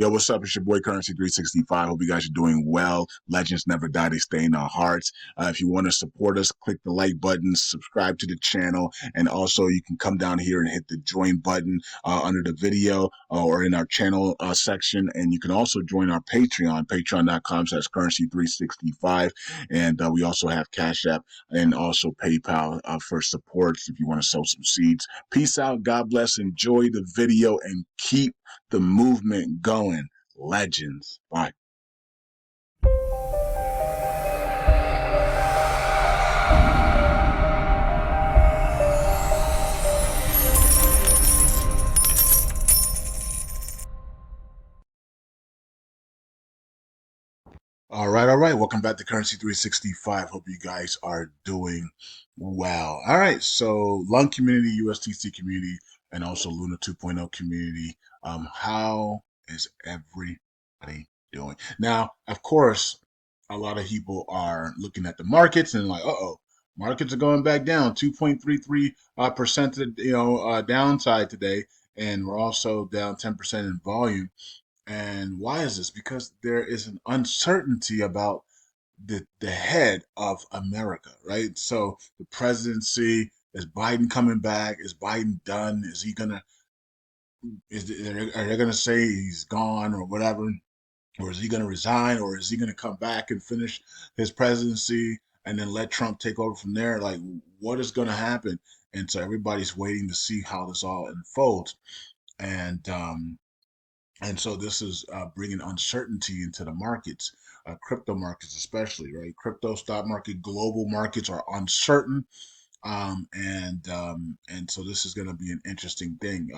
Yo, what's up? It's your boy Currency 365. Hope you guys are doing well. Legends never die, they stay in our hearts. If you want to support us, click the like button, subscribe to the channel, and also you can come down here and hit the join button under the video or in our channel section. And you can also join our Patreon, patreon.com/currency365. And we also have Cash App and also PayPal for support if you want to sow some seeds. Peace out. God bless. Enjoy the video and keep the movement going. Legends. Bye. All right, all right. Welcome back to Currency 365. Hope you guys are doing well. All right, so LUNC community, USTC community, and also Luna 2.0 community. How is everybody doing? Now, of course, a lot of people are looking at the markets and like, uh-oh, markets are going back down 2.33 percent, downside today, and we're also down 10% in volume. And why is this? Because there is an uncertainty about the head of America, right? So the presidency, is Biden coming back? Is Biden done? Is he gonna are they gonna say he's gone or whatever? Or is he gonna resign? Or is he gonna come back and finish his presidency and then let Trump take over from there? Like, what is gonna happen? And so everybody's waiting to see how this all unfolds. And so this is bringing uncertainty into the markets, crypto markets especially, right? Crypto, stock market, global markets are uncertain, and so this is going to be an interesting thing.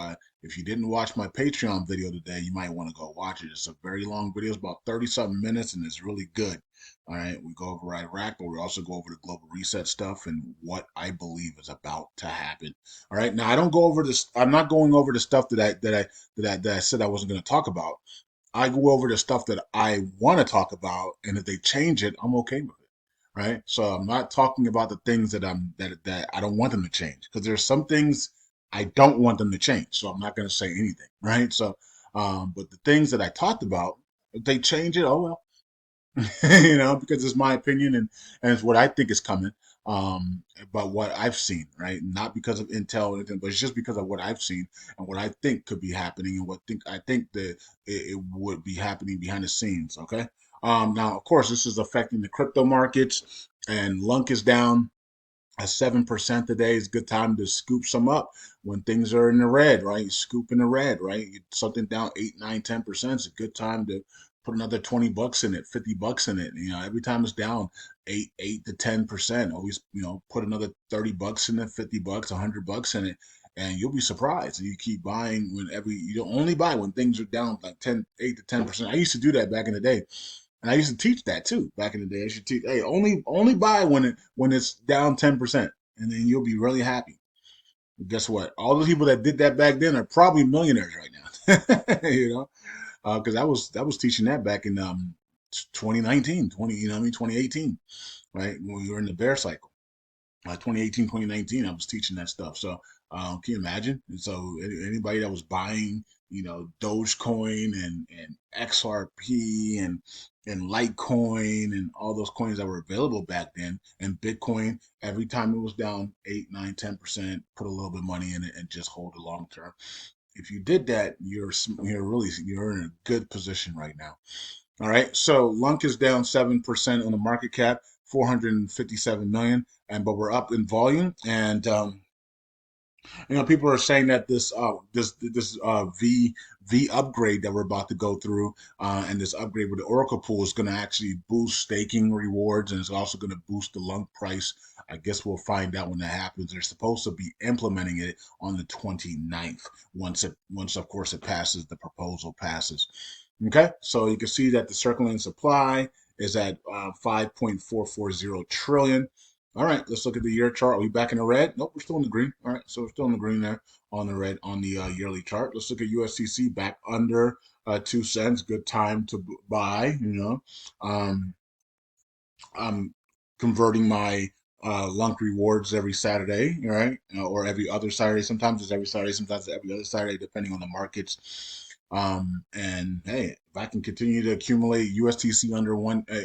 If you didn't watch my Patreon video today, you might want to go watch it. It's a very long video, it's about 30 something minutes, and it's really good. All right, we go over Iraq, but we also go over the global reset stuff and what I believe is about to happen. All right, now I don't go over this. I'm not going over the stuff that I said I wasn't going to talk about. I go over the stuff that I want to talk about, and if they change it, I'm okay with it. Right. So I'm not talking about the things that I don't want them to change, because there's some things I don't want them to change. So I'm not going to say anything. Right. So, but the things that I talked about, if they change it, oh well, because it's my opinion and it's what I think is coming. Um, but what I've seen, right? Not because of intel or anything, but it's just because of what I've seen and what I think could be happening and I think that it would be happening behind the scenes. Okay. Now, of course, this is affecting the crypto markets, and LUNC is down at 7% today. Is a good time to scoop some up when things are in the red, right? Scoop in the red, right? Something down 8, 9, 10%. It's a good time to put another $20 in it, $50 in it. Every time it's down 8 to 10%, always, put another $30 in it, $50, $100 in it. And you'll be surprised. And you keep buying you don't only buy when things are down like 8 to 10%. I used to do that back in the day. And I used to teach that too back in the day. I should teach, hey, only buy when it's down 10%, and then you'll be really happy. But guess what? All the people that did that back then are probably millionaires right now. Because I was teaching that back in 2019, 2018, right? When we were in the bear cycle. 2018, 2019, I was teaching that stuff. So can you imagine? And so anybody that was buying, Dogecoin and XRP and Litecoin and all those coins that were available back then, and Bitcoin, every time it was down 8, 9, 10%, put a little bit of money in it and just hold it long term. If you did that, you're in a good position right now. All right. So LUNC is down 7% on the market cap, 457 million, but we're up in volume. And people are saying that this V upgrade that we're about to go through, and this upgrade with the Oracle pool is going to actually boost staking rewards, and it's also going to boost the LUNC price. I guess we'll find out when that happens. They're supposed to be implementing it on the 29th, once of course it passes, the proposal passes. Okay, so you can see that the circulating supply is at 5.440 trillion. All right, let's look at the year chart. Are we back in the red? Nope, we're still in the green. All right, so we're still in the green there on the red on the yearly chart. Let's look at USDC back under 2 cents. Good time to buy. Um, I'm converting my LUNC rewards every Saturday, right? Or every other Saturday. Sometimes it's every Saturday, sometimes it's every other Saturday, depending on the markets. And hey, if I can continue to accumulate USTC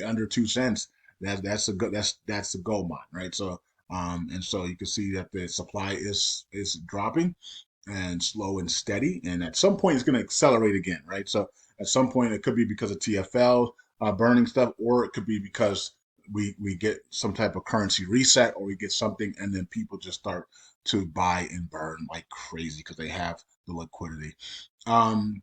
under 2 cents, that's a good that's a gold mine, right? So and so you can see that the supply is dropping and slow and steady, and at some point it's going to accelerate again, right? So at some point it could be because of TFL burning stuff, or it could be because we get some type of currency reset, or we get something, and then people just start to buy and burn like crazy because they have the liquidity. Um,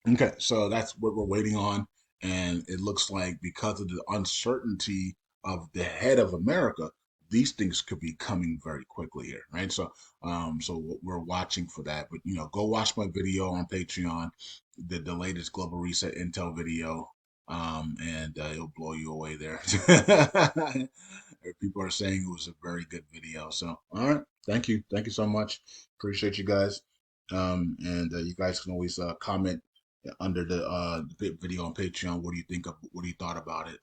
Okay, so that's what we're waiting on, and it looks like because of the uncertainty of the head of America, these things could be coming very quickly here, right? So we're watching for that. But go watch my video on Patreon, the latest Global Reset Intel video, and it'll blow you away there. People are saying it was a very good video. So, all right, thank you so much. Appreciate you guys. And you guys can always comment under the video on Patreon. What do you think of? What do you thought about it?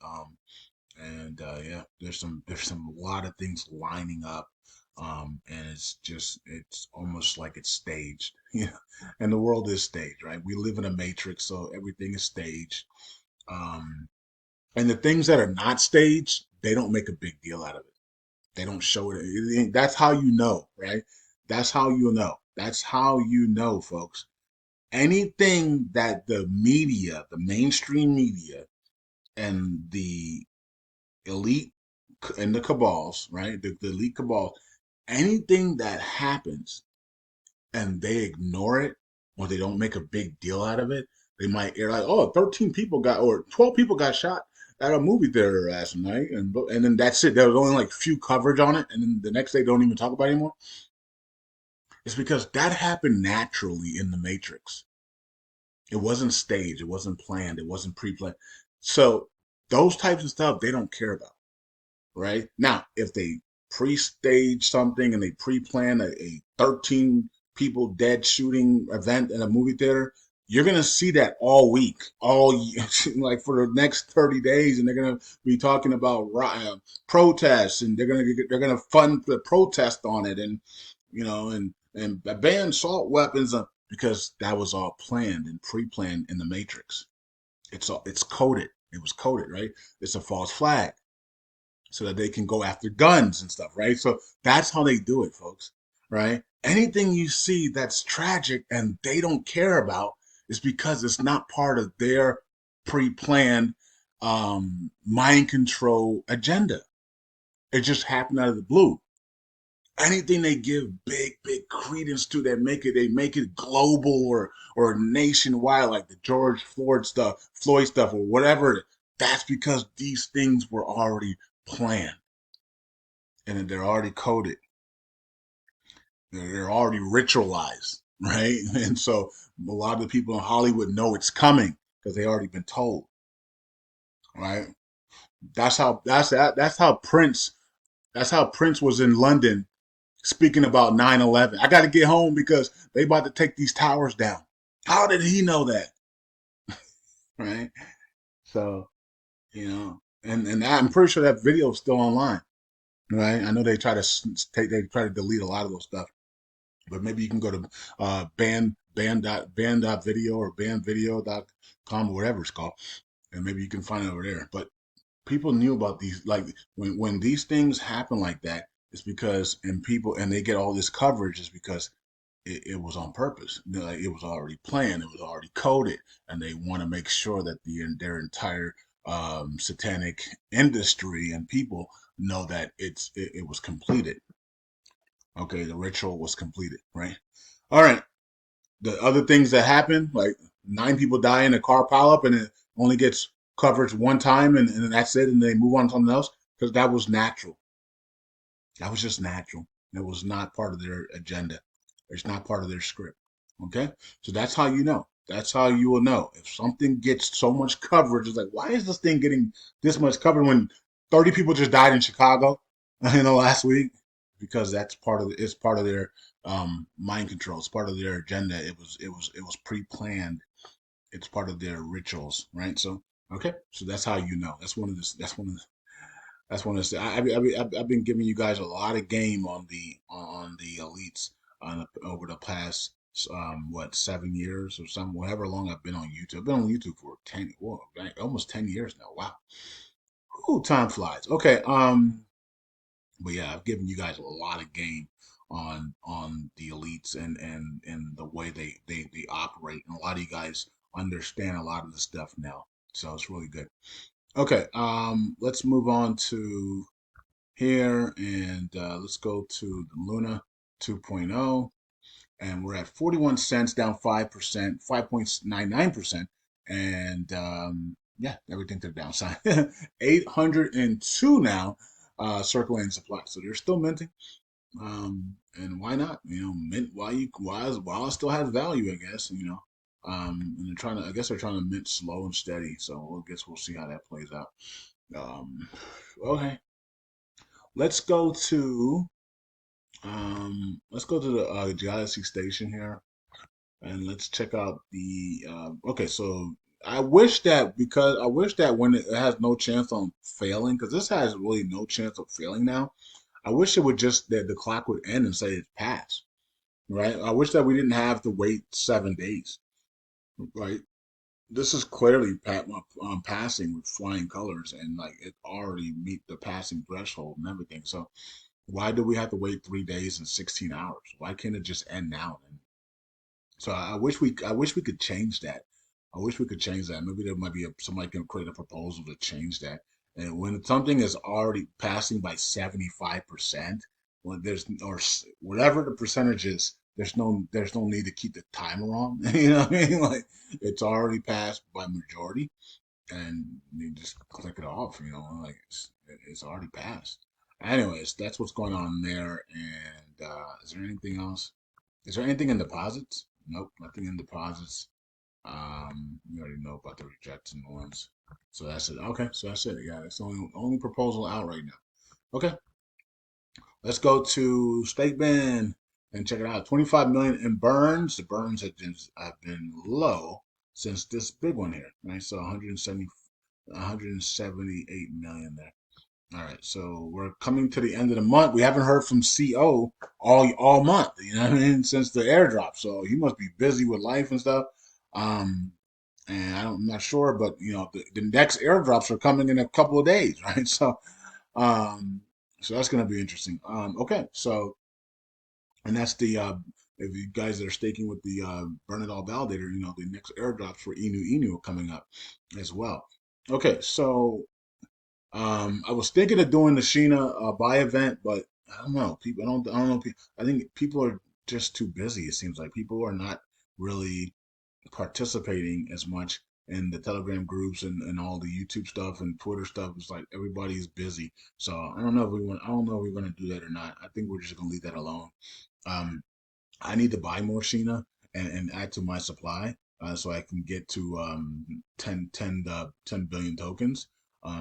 And yeah, there's some a lot of things lining up, and it's almost like it's staged. Yeah, and the world is staged, right? We live in a matrix, so everything is staged. Um, and the things that are not staged, they don't make a big deal out of it. They don't show it. That's how you know, right? That's how you know. That's how you know, folks. Anything that the media, the mainstream media, and the elite and the cabals, right? The elite cabal, anything that happens and they ignore it or they don't make a big deal out of it, they might air like, oh, 13 people got or 12 people got shot at a movie theater last night, and then that's it. There was only like few coverage on it, and then the next day don't even talk about it anymore. It's because that happened naturally in the Matrix. It wasn't staged. It wasn't planned. It wasn't pre-planned. So those types of stuff they don't care about, right? Now, if they pre-stage something and they pre-plan a 13 people dead shooting event in a movie theater, you're gonna see that all week, like for the next 30 days, and they're gonna be talking about protests, and they're gonna fund the protest on it, and and ban assault weapons because that was all planned and pre-planned in the Matrix. It's coded. It was coded, right? It's a false flag so that they can go after guns and stuff, right? So that's how they do it, folks, right? Anything you see that's tragic and they don't care about is because it's not part of their pre-planned mind control agenda. It just happened out of the blue. Anything they give big credence to, they make it global or nationwide, like the Floyd stuff, or whatever. That's because these things were already planned and they're already coded. They're already ritualized, right? And so a lot of the people in Hollywood know it's coming because they already been told, right? That's how Prince was in London speaking about 9/11. I got to get home because they about to take these towers down. How did he know that? Right? So, and I'm pretty sure that video is still online, right? I know they try to delete a lot of those stuff, but maybe you can go to band dot video or bandvideo.com or whatever it's called, and maybe you can find it over there. But people knew about these, like when these things happen like that, it's because and they get all this coverage is because it was on purpose. Like, it was already planned, it was already coded, and they want to make sure that their entire satanic industry and people know that it was completed. Okay, the ritual was completed, right? All right. The other things that happen, like 9 people die in a car pileup, and it only gets coverage one time, and that's it, and they move on to something else because that was natural. That was just natural. It was not part of their agenda. It's not part of their script. Okay, so that's how you know. That's how you will know if something gets so much coverage. It's like, why is this thing getting this much coverage when 30 people just died in Chicago in the last week? Because it's part of their mind control. It's part of their agenda. It was pre-planned. It's part of their rituals, right? So okay, so that's how you know. I've been giving you guys a lot of game on the elites over the past what, 7 years or something, however long I've been on YouTube. I've been on YouTube for 10, well, almost 10 years now. Wow. Ooh, time flies. Okay. But yeah, I've given you guys a lot of game on the elites and the way they operate, and a lot of you guys understand a lot of the stuff now. So it's really good. Okay, let's move on to here, and let's go to the Luna 2.0, and we're at 41 cents, down 5%, 5.99%, and yeah, everything to the downside. 802 now, circulating supply. So they're still minting. And why not? Mint while it still has value, I guess. And they're trying to. I guess they're trying to mint slow and steady. So I guess we'll see how that plays out. Okay, let's go to the Galaxy Station here, and let's check out the. Okay, so I wish that when it has no chance on failing, because this has really no chance of failing now. I wish it would just that the clock would end and say it's passed, right? I wish that we didn't have to wait 7 days, right? This is clearly passing with flying colors, and like it already meet the passing threshold and everything. So why do we have to wait 3 days and 16 hours? Why can't it just end now? And so I wish we could change that. I wish we could change that. Maybe there might be somebody can create a proposal to change that. And when something is already passing by 75%, when there's or whatever the percentage is, there's no need to keep the timer on. You know what I mean? Like it's already passed by majority, and you just click it off. Like it's already passed. Anyways, that's what's going on there. And is there anything else? Is there anything in deposits? Nope, nothing in deposits. You already know about the rejecting ones. So that's it. Okay, so that's it. Yeah, that's the only proposal out right now. Okay, let's go to State Bend and check it out. 25 million in burns. The burns have been low since this big one here. Right, so 178 million there. All right, so we're coming to the end of the month. We haven't heard from CO all month. You know what I mean? Since the airdrop, so he must be busy with life and stuff. Um, and I'm not sure, but the next airdrops are coming in a couple of days, right? Um, so that's going to be interesting. Okay, so and that's the if you guys that are staking with the Burn It All validator, the next airdrops for Inu are coming up as well. Okay, so I was thinking of doing the Sheena buy event, but I don't know. People, I don't know. I think people are just too busy. It seems like people are not really participating as much in the Telegram groups and all the YouTube stuff and Twitter stuff. It's like everybody's busy. So I don't know if we want. I don't know if we're going to do that or not. I think we're just going to leave that alone. Um, I need to buy more Sheena and add to my supply so I can get to 10 billion tokens.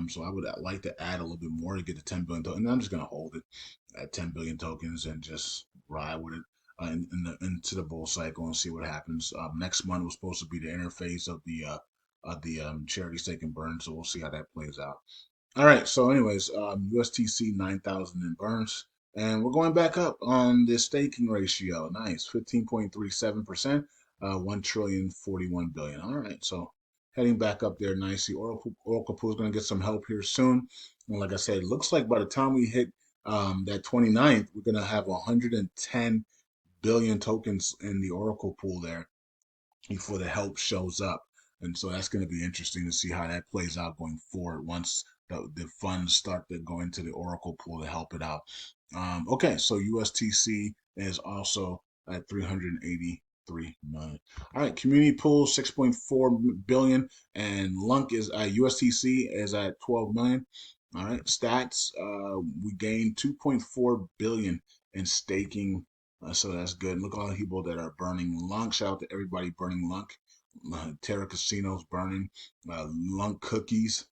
So I would like to add a little bit more to get to 10 billion tokens. And I'm just going to hold it at 10 billion tokens and just ride with it into the bull cycle and see what happens. Next month was supposed to be the interface of the charity stake and burn. So we'll see how that plays out. All right. So, anyways, USTC 9,000 in burns. And we're going back up on the staking ratio. Nice. 15.37%, 1 trillion 41 billion. All right. So, heading back up there nicely. Oracle Pool is going to get some help here soon. And like I said, it looks like by the time we hit that 29th, we're going to have 110 billion tokens in the Oracle Pool there before the help shows up. And so that's going to be interesting to see how that plays out going forward once the funds start to go into the Oracle pool to help it out. Okay, so USTC is also at 383 million. All right, community pool 6.4 billion, and LUNC is USTC is at 12 million. All right, stats we gained 2.4 billion in staking, so that's good. Look at all the people that are burning LUNC. Shout out to everybody burning LUNC. Terra Casinos burning LUNC cookies,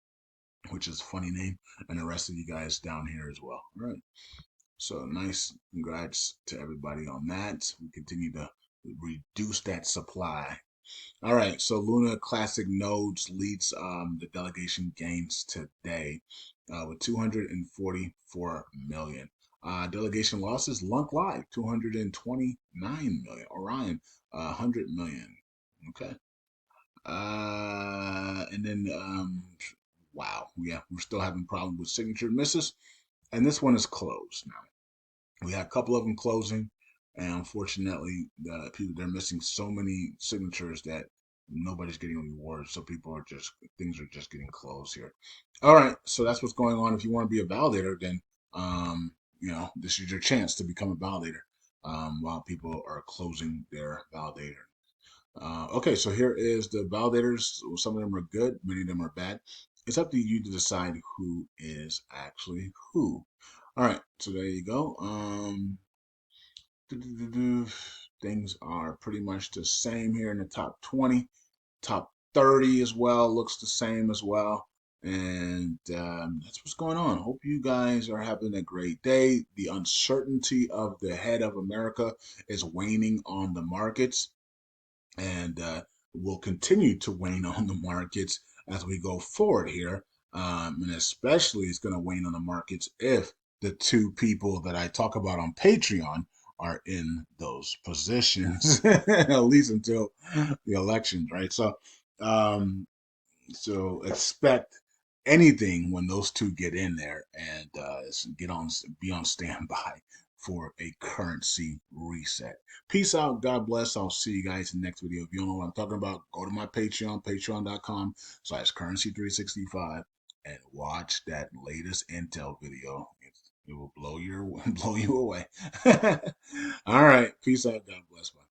which is a funny name, and the rest of you guys down here as well. All right. So nice. Congrats to everybody on that. We continue to reduce that supply. All right. So Luna Classic Nodes leads the delegation gains today with 244 million. Delegation losses, Lunk Live, 229 million. Orion, 100 million. Okay. And then, wow, yeah, we're still having problems with signature misses. And this one is closed now. We had a couple of them closing, and unfortunately, the people they're missing so many signatures that nobody's getting rewards. So people are just things are just getting closed here. All right, so that's what's going on. If you want to be a validator, then this is your chance to become a validator while people are closing their validator. Okay, so here is the validators. Some of them are good, many of them are bad. It's up to you to decide who is actually who. All right, so there you go. Things are pretty much the same here in the top 20. Top 30 as well looks the same as well. And that's what's going on. Hope you guys are having a great day. The uncertainty of the head of America is waning on the markets and will continue to wane on the markets as we go forward here. And especially it's going to wane on the markets if the two people that I talk about on Patreon are in those positions, at least until the elections, right? Um, so expect anything when those two get in there and be on standby for a currency reset. Peace out. God bless. I'll see you guys in the next video. If you don't know what I'm talking about, go to my Patreon, patreon.com/currency365 and watch that latest intel video. It will blow you away. All right. Peace out. God bless. Bye.